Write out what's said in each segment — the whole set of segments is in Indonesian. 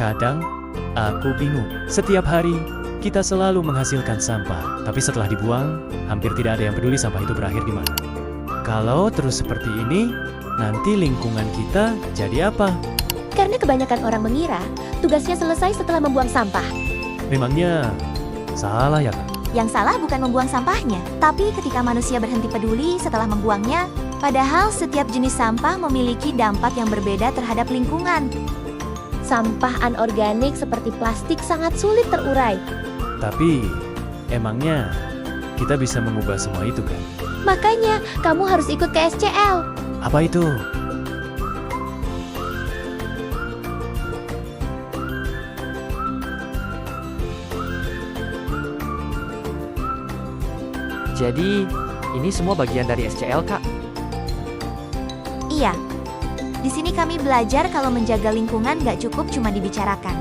Kadang, aku bingung. Setiap hari, kita selalu menghasilkan sampah. Tapi setelah dibuang, hampir tidak ada yang peduli sampah itu berakhir di mana. Kalau terus seperti ini, nanti lingkungan kita jadi apa? Karena kebanyakan orang mengira tugasnya selesai setelah membuang sampah. Memangnya salah ya, Kak? Yang salah bukan membuang sampahnya, tapi ketika manusia berhenti peduli setelah membuangnya, padahal setiap jenis sampah memiliki dampak yang berbeda terhadap lingkungan. Sampah anorganik seperti plastik sangat sulit terurai. Tapi, emangnya kita bisa mengubah semua itu kan? Makanya, kamu harus ikut ke SCL. Apa itu? Jadi, ini semua bagian dari SCL, Kak. Iya, di sini kami belajar kalau menjaga lingkungan gak cukup cuma dibicarakan.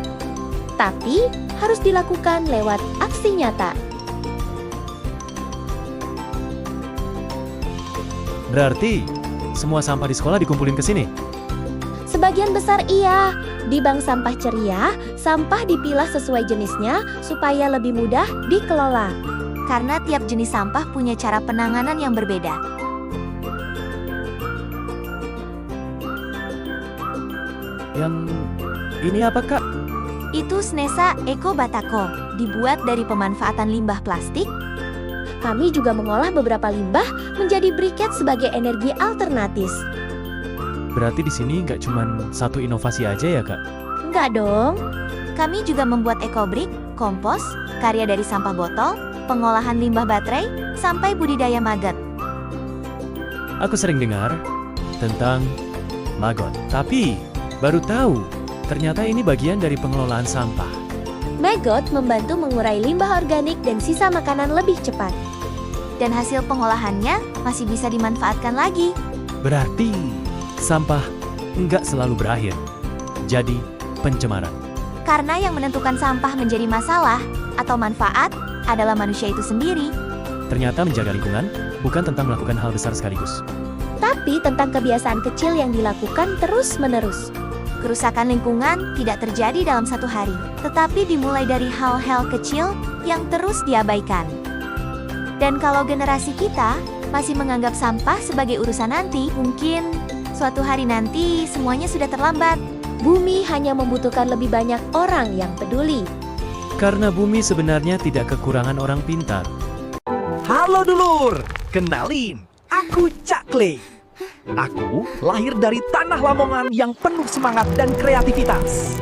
Tapi, harus dilakukan lewat aksi nyata. Berarti, semua sampah di sekolah dikumpulin ke sini? Sebagian besar iya. Di bank sampah ceria, sampah dipilah sesuai jenisnya supaya lebih mudah dikelola. Karena tiap jenis sampah punya cara penanganan yang berbeda. Yang ini apa, Kak? Itu Snesa Eco Batako, dibuat dari pemanfaatan limbah plastik. Kami juga mengolah beberapa limbah menjadi briket sebagai energi alternatif. Berarti di sini nggak cuma satu inovasi aja ya, Kak? Enggak dong. Kami juga membuat ekobrik, kompos, karya dari sampah botol, pengolahan limbah baterai, sampai budidaya maggot. Aku sering dengar tentang maggot, tapi baru tahu ternyata ini bagian dari pengelolaan sampah. Maggot membantu mengurai limbah organik dan sisa makanan lebih cepat. Dan hasil pengolahannya masih bisa dimanfaatkan lagi. Berarti sampah nggak selalu berakhir jadi pencemaran. Karena yang menentukan sampah menjadi masalah atau manfaat adalah manusia itu sendiri. Ternyata menjaga lingkungan bukan tentang melakukan hal besar sekaligus. Tapi tentang kebiasaan kecil yang dilakukan terus-menerus. Kerusakan lingkungan tidak terjadi dalam satu hari, tetapi dimulai dari hal-hal kecil yang terus diabaikan. Dan kalau generasi kita masih menganggap sampah sebagai urusan nanti, mungkin suatu hari nanti semuanya sudah terlambat. Bumi hanya membutuhkan lebih banyak orang yang peduli. Karena bumi sebenarnya tidak kekurangan orang pintar. Halo dulur, kenalin, aku Cak Clay. Aku lahir dari tanah Lamongan yang penuh semangat dan kreativitas.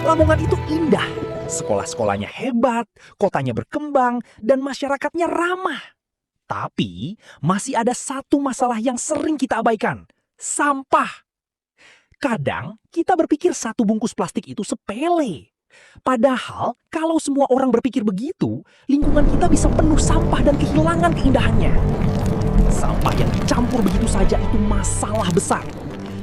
Lamongan itu indah, sekolah-sekolahnya hebat, kotanya berkembang, dan masyarakatnya ramah. Tapi masih ada satu masalah yang sering kita abaikan, sampah. Kadang kita berpikir satu bungkus plastik itu sepele. Padahal kalau semua orang berpikir begitu, lingkungan kita bisa penuh sampah dan kehilangan keindahannya. Sampah yang dicampur begitu saja itu masalah besar.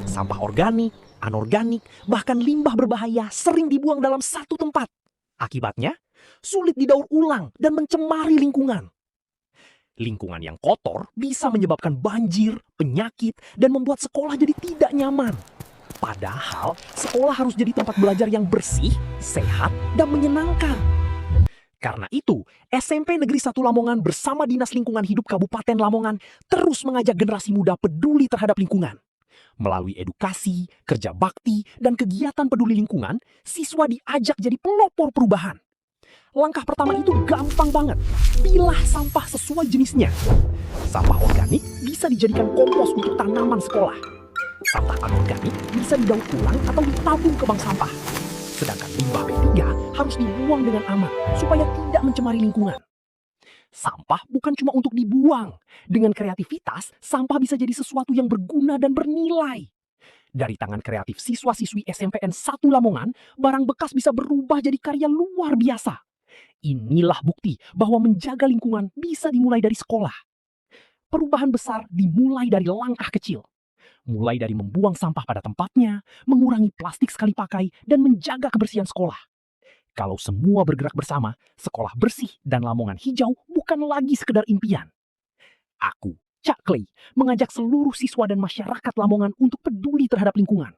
Sampah organik, anorganik, bahkan limbah berbahaya sering dibuang dalam satu tempat. Akibatnya, sulit didaur ulang dan mencemari lingkungan. Lingkungan yang kotor bisa menyebabkan banjir, penyakit, dan membuat sekolah jadi tidak nyaman. Padahal, sekolah harus jadi tempat belajar yang bersih, sehat, dan menyenangkan. Karena itu, SMP Negeri 1 Lamongan bersama Dinas Lingkungan Hidup Kabupaten Lamongan terus mengajak generasi muda peduli terhadap lingkungan. Melalui edukasi, kerja bakti, dan kegiatan peduli lingkungan, siswa diajak jadi pelopor perubahan. Langkah pertama itu gampang banget, pilah sampah sesuai jenisnya. Sampah organik bisa dijadikan kompos untuk tanaman sekolah. Sampah anorganik bisa didaur ulang atau ditabung ke bank sampah. Sedangkan limbah B3 harus dibuang dengan aman supaya tidak mencemari lingkungan. Sampah bukan cuma untuk dibuang. Dengan kreativitas, sampah bisa jadi sesuatu yang berguna dan bernilai. Dari tangan kreatif siswa-siswi SMPN 1 Lamongan, barang bekas bisa berubah jadi karya luar biasa. Inilah bukti bahwa menjaga lingkungan bisa dimulai dari sekolah. Perubahan besar dimulai dari langkah kecil. Mulai dari membuang sampah pada tempatnya, mengurangi plastik sekali pakai, dan menjaga kebersihan sekolah. Kalau semua bergerak bersama, sekolah bersih dan Lamongan hijau bukan lagi sekedar impian. Aku, Cak Clay, mengajak seluruh siswa dan masyarakat Lamongan untuk peduli terhadap lingkungan.